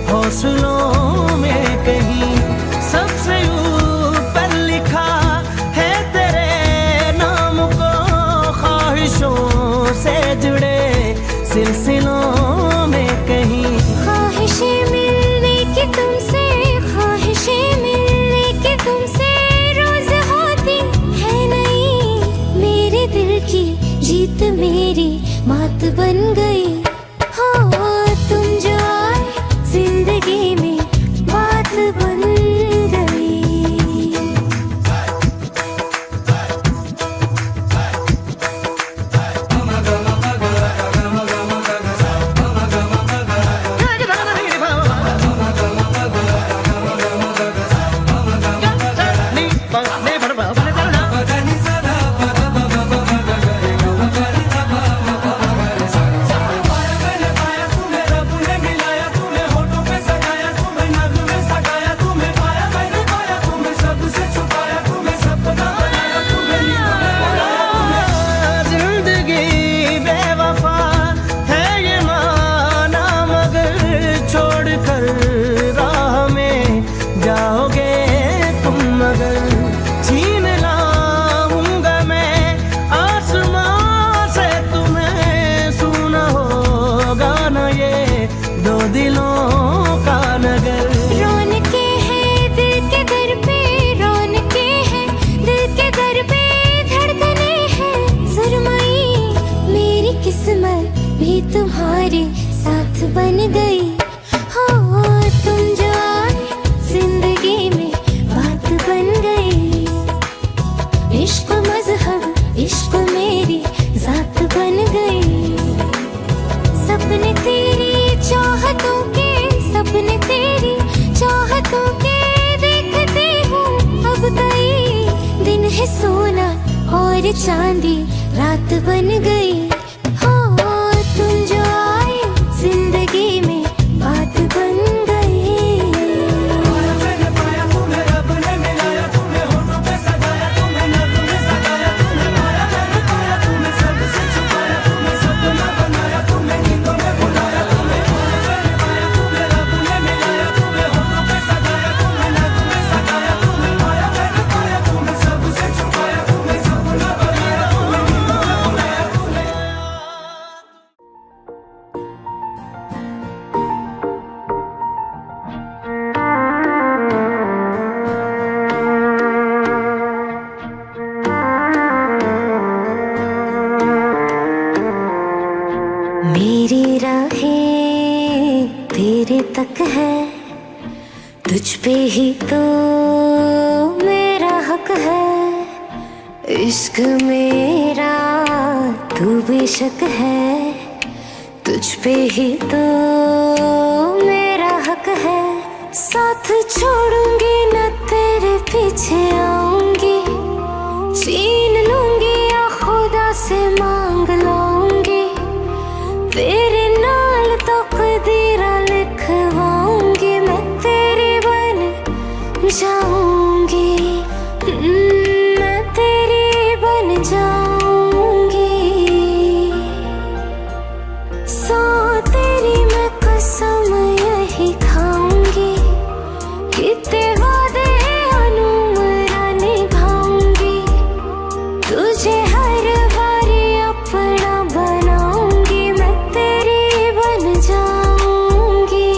G: हौसलों में कहीं सबसे ऊपर लिखा है तेरे नाम को। ख्वाहिशों से जुड़े सिलसिलों में कहीं
B: ख्वाहिशें मिलने की तुमसे, ख्वाहिशें मिलने की तुमसे रोज होती है नहीं। मेरे दिल की जीत मेरी मात बन गई। हो तुम जो आए जिंदगी में बात बन गई। भी तुम्हारे साथ बन गई। हो तुम जो आए जिंदगी में बात बन गई। इश्क मजहब इश्क मेरी जात बन गई। सपने तेरी चाहतों के, सपने तेरी चाहतों के देखते हो अब गई। दिन है सोना और चांदी रात बन गई। तुम जो आए जिंदगी में बात बन गई। मेरी राहें तेरे तक है, तुझ पे ही तो मेरा हक है। इश्क मेरा तू बेशक है, तुझ पे ही तो मेरा हक है। साथ छोड़ूंगी न तेरे पीछे आऊंगी, छीन लूंगी या खुदा से मांग लाऊंगी। तेरे नाल तकदीरा लिखवाऊंगी, मैं तेरी बन जाऊंगी, मैं तेरी बन जाऊंगी, सो तेरी मैं कसम यही खाऊंगी, कितने वादे अनुमरा निभाऊंगी, तुझे हर बारी अपना बनाऊंगी, मैं तेरी बन जाऊंगी।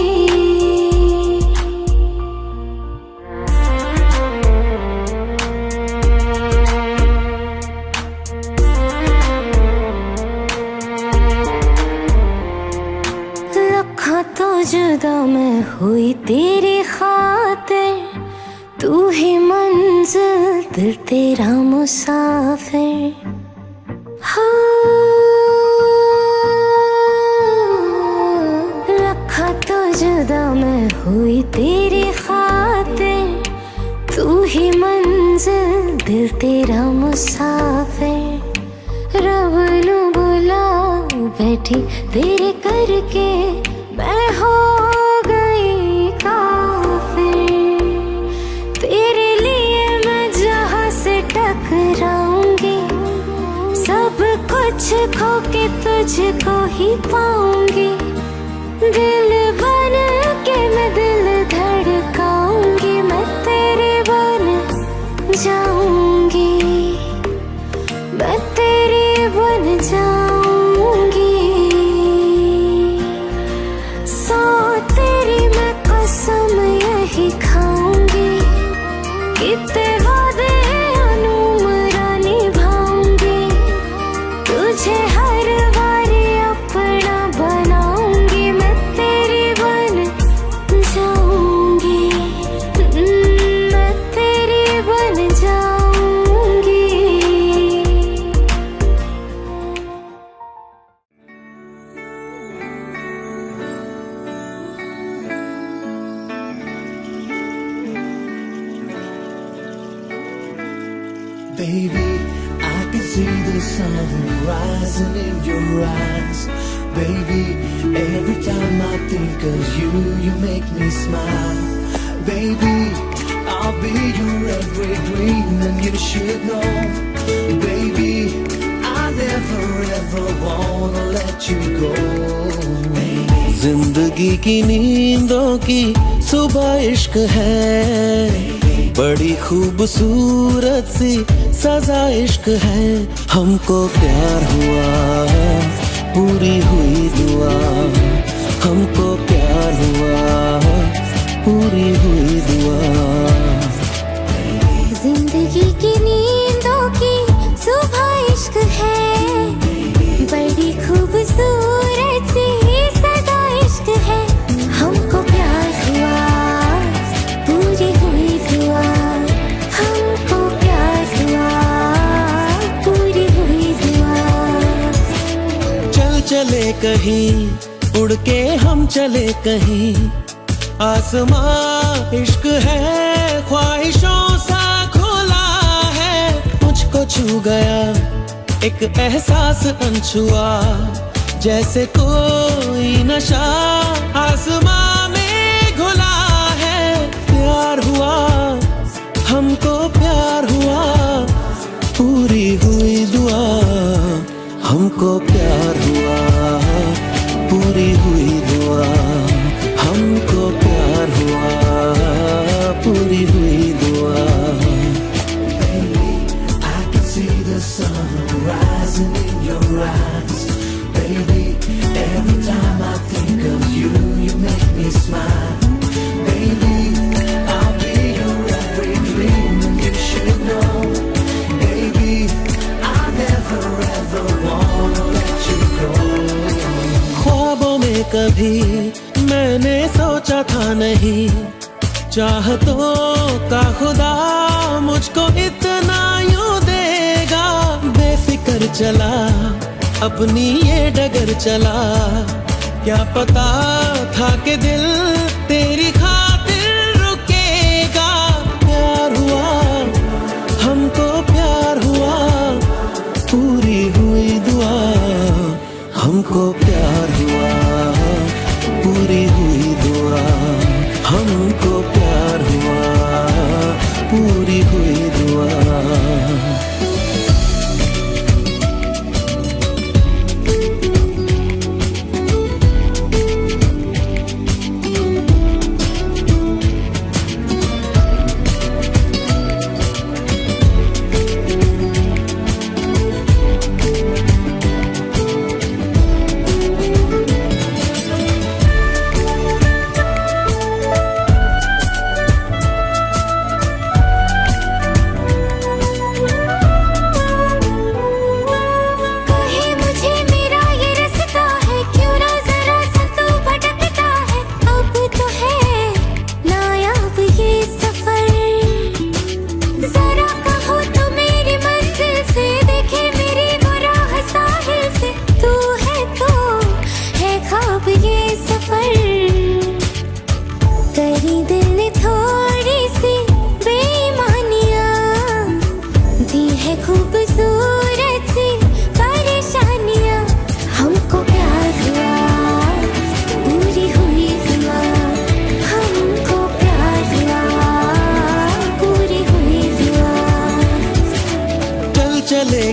B: लखा तो जुदा मैं हुई तेरी खातिर, तू ही मंजिल दिल तेरा मुसाफिर। लखा तो जुदा मैं हुई तेरी खातिर, तू ही मंजिल दिल तेरा मुसाफिर। रब नू बुला बैठी तेरे करके, मैं हो गई काफिर। तेरे लिए मैं जहाँ से टकराऊंगी, सब कुछ खो के तुझको ही पाऊंगी, दिल बन के मैं दिल धड़काऊंगी, मैं तेरे बन जाऊंगी, मैं तेरी बन जाऊंगी, सो तेरी मैं कसम यही खाऊंगी, कितने वादे अनुमरा निभाऊंगी, तुझे हर बारी अपना बनाऊंगी, मैं तेरी बन जाऊंगी, मैं तेरी बन जाऊंगी।
G: Baby, I can see the sun rising in your eyes. Baby, every time I think of you, you make me smile. Baby, I'll be your every dream, and you should know. Baby, I never ever wanna let you go. जिंदगी की नींदों की सुबह इश्क है, बड़ी खूबसूरत सी सजा इश्क है। हमको प्यार हुआ, पूरी हुई दुआ, हमको प्यार हुआ, पूरी हुई दुआ।
B: जिंदगी की नींदों की सुबह इश्क है, बड़ी खूबसूरत सी सदा इश्क है। हमको प्यार हुआ, पूरी हुई दुआ, हमको प्यार हुआ, पूरी हुई दुआ।
G: चल चले कहीं, उड़ के हम चले कहीं, आसमां इश्क है, ख्वाहिशों सा खुला है। मुझको छू गया एक एहसास अनछुआ, जैसे कोई नशा आसमां में घुला है। प्यार हुआ, हमको प्यार हुआ, पूरी हुई दुआ, हमको प्यार हुआ, पूरी हुई दुआ, हमको प्यार हुआ, पूरी हुई दुआ। Baby, I can see the sun rising in your eyes. Baby, every time I think of you, you make me smile. Baby, I'll be your every dream, and you should know. Baby, I never ever wanna let you go. ख्वाबों में कभी मैंने सोचा था नहीं, चाहतों का खुदा मुझको इतना यूं देगा। बेफिक्र चला, अपनी ये डगर चला, क्या पता था कि दिल तेरी खातिर रुकेगा। प्यार हुआ, हमको प्यार हुआ, पूरी हुई दुआ, हमको प्यार हुआ, पूरी हुई दुआ, हमको प्यार हुआ,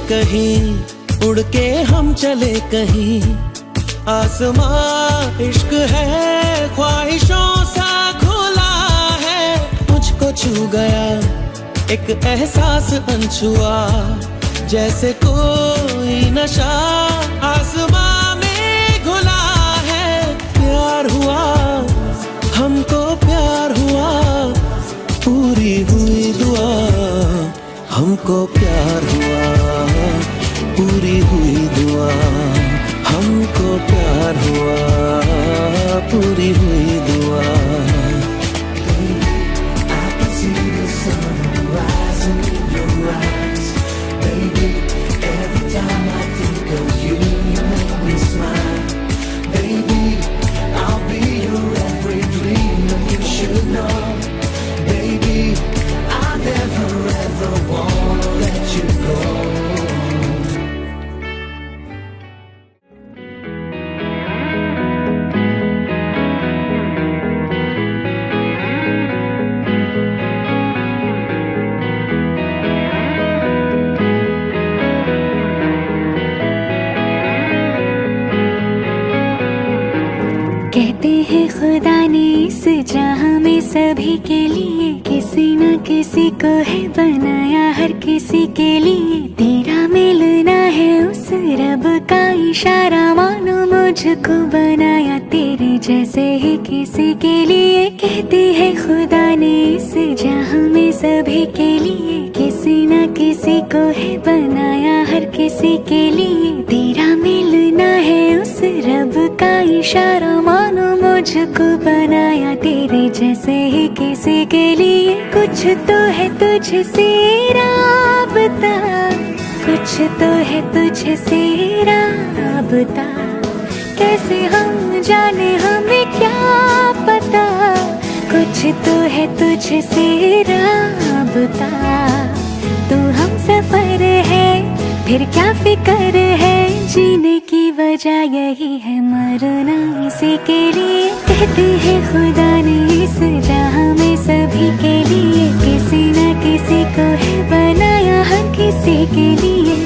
G: कहीं, उड़ के हम चले कहीं। आसमां इश्क है, ख्वाहिशों सा खुला है। मुझको छू गया एक एहसास अनछुआ, जैसे कोई नशा आसमां में घुला है। प्यार हुआ हमको, प्यार हुआ, पूरी हुई दुआ। हमको प्यार हुआ, पूरी हुई दुआ। हमको प्यार हुआ, पूरी हुई दुआ।
B: कहते हैं खुदा ने इस जहां में सभी के लिए किसी न किसी को है बनाया, हर किसी के लिए तेरा मिलना है उस रब का इशारा। मानो मुझको बनाया तेरे जैसे ही किसी के लिए। कहते हैं खुदा ने इस जहां में सभी के लिए किसी न किसी को है बनाया, हर किसी के लिए तेरा मिलना है उस रब का इशारा। मानो मुझको बनाया तेरे जैसे ही किसी के लिए। कुछ तो है तुझसे राबता, कुछ तो है तुझसे राबता। कैसे हम जाने हमें क्या पता, कुछ तो है तुझसे राबता। तू हम सफर है, फिर क्या फिक्र है। जीने की वजह यही है, मरना इसी के लिए। कहते हैं खुदा ने इस जहां में सभी के लिए किसी न किसी को है बनाया, हर किसी के लिए।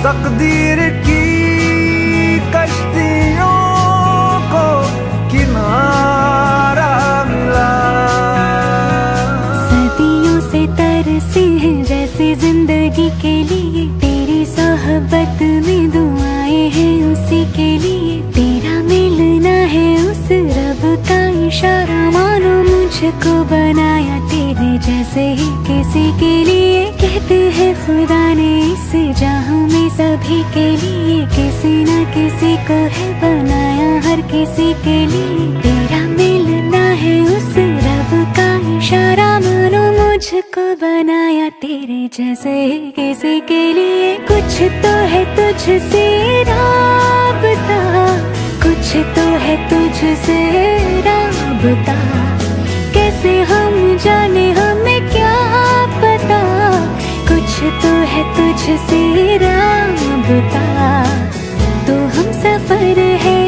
A: तकदीर की कश्तियों को किनारा मिला।
B: सदियों से तरसे हैं जैसे जिंदगी के लिए, तेरी सोहबत में दुआएं हैं उसी के लिए। तेरा मिलना है उस रब का इशारा। मानो मुझको बनाया तेरे जैसे ही किसी के लिए। कहते हैं खुदा ने इस जहां में सभी के लिए किसी न किसी को है बनाया, हर किसी के लिए तेरा मिलना है उस रब का इशारा। मानो मुझको बनाया तेरे जैसे ही किसी के लिए। कुछ तो है तुझसे राबता, कुछ तो है तुझसे राबता। कैसे हम जाने हमें क्या पता, कुछ तो है तुझसे राबता। तो हम सफर है,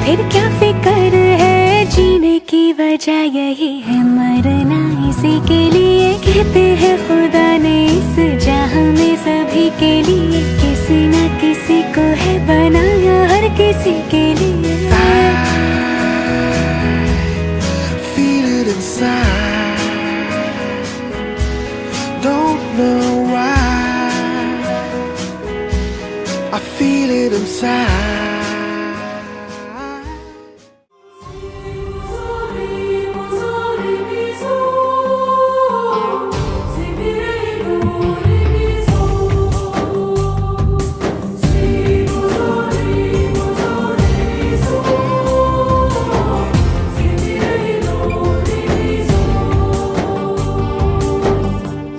B: फिर क्या फिक्र है। जीने की वजह यही है, मरना इसी के लिए। कहते हैं खुदा ने इस जहां में सभी के लिए किसी न किसी को है बनाया, हर किसी के लिए।
G: feel it inside.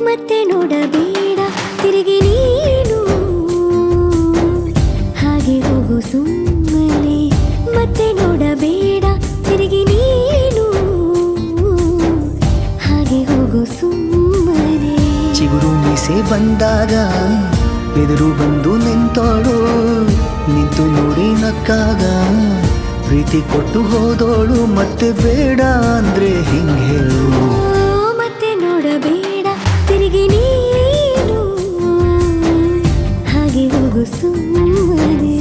B: ಮತ್ತೆ ನೋಡಬೇಡ ತಿರುಗಿ ನೀನು ಹಾಗೆ ಹೋಗು ಸುಮ್ಮನೆ ಮತ್ತೆ ನೋಡಬೇಡ ತಿರುಗಿ ನೀನು ಹಾಗೆ ಹೋಗು ಸುಮ್ಮನೆ
H: ಚಿಗುರು ಮೀಸೆ ಬಂದಾಗ ಎದುರು ಬಂದು ನಿಂತೋಳು ನಿಂತು ನೋಡಿ ನಕ್ಕಾಗ ಪ್ರೀತಿ ಕೊಟ್ಟು ಹೋದೋಳು ಮತ್ತೆ ಬೇಡ ಅಂದ್ರೆ ಹಿಂಗೆ ಹೇಳು
B: ಮತ್ತೆ ನೋಡಬೇಡ ತಿರುಗಿ ನೀನು ಹಾಗೆ ಹೋಗು ಸುಮ್ಮನೆ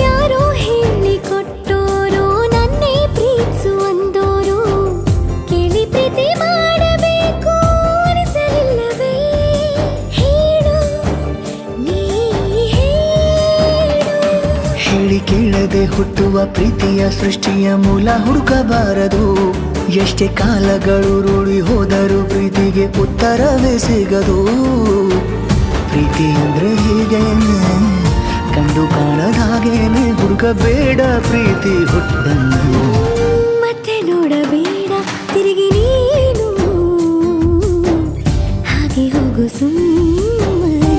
B: ಯಾರೋ ಹೇಳಿಕೊಟ್ಟೋರು ನನ್ನೇ ಪ್ರೀತಿಸುವಂದೋರು ಕೇಳಿ ಪ್ರೀತಿ ಮಾಡಬೇಕು ಅನಿಸಲಿಲ್ಲವೇ ಹೇಳು ನೀ ಹೇಳು
H: ಹೇಳಿ ಕೇಳದೆ ಹುಟ್ಟುವ ಪ್ರೀತಿಯ ಸೃಷ್ಟಿಯ ಮೂಲ ಹುಡುಕಬಾರದು ಎಷ್ಟೇ ಕಾಲಗಳು ರೂಢಿ ಹೋದರೂ ಪ್ರೀತಿಗೆ ಉತ್ತರವೇ ಸಿಗದು ಪ್ರೀತಿ ಅಂದ್ರೆ ಹೀಗೇನೆ ಕಂಡು ಕಾಣದ ಹಾಗೇನೆ ಹುಡುಕಬೇಡ ಪ್ರೀತಿ ಹುಟ್ಟನ್ನು
B: ಮತ್ತೆ ನೋಡಬೇಡ ತಿರುಗಿ ನೀನು ಹಾಗೆ ಹೋಗು ಸುಮ್ಮನೆ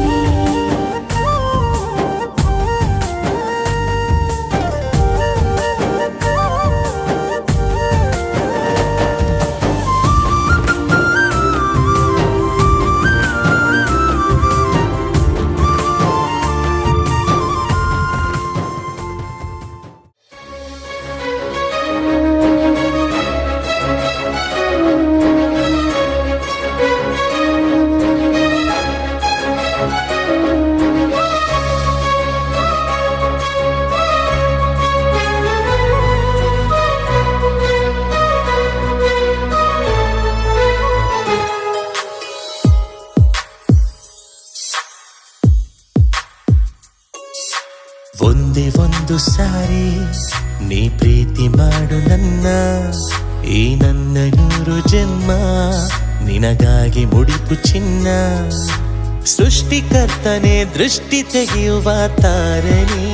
G: ಒಂದೇ ಒಂದು ಸಾರಿ ನೀ ಪ್ರೀತಿ ಮಾಡು ನನ್ನ ಈ ನನ್ನ 100 ಜನ್ಮ ನಿನಗಾಗಿ ಮುಡಿಪು ಚಿನ್ನ ಸೃಷ್ಟಿಕರ್ತನೆ ದೃಷ್ಟಿ ತೆಗೆಯುವ ತಾರಣಿ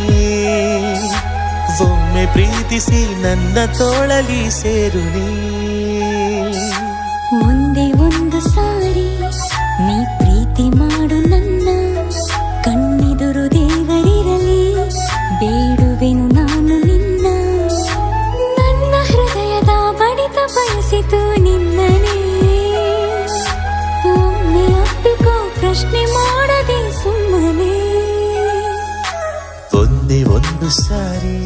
G: ಒಮ್ಮೆ ಪ್ರೀತಿಸಿ ನನ್ನ ತೋಳಲಿ ಸೇರು ನೀ
B: ಒಂದೇ ಒಂದು ಸಾರಿ ನೀ ಪ್ರೀತಿ ಮಾಡು ನನ್ನ ಕಣ್ಣೆದುರು ದೇವರಿರಲಿ ಬೇಡುವೆನು ನಾನು ನಿನ್ನ ನನ್ನ ಹೃದಯದ ಬಡಿತ ಬಯಸಿತು ನಿನ್ನನೇ ಒಮ್ಮೆ ಅಪ್ಪಿಕೋ ಪ್ರಶ್ನೆ ಮಾಡದೆ ಸುಮ್ಮನೆ
G: ಒಂದೇ ಒಂದು ಸಾರಿ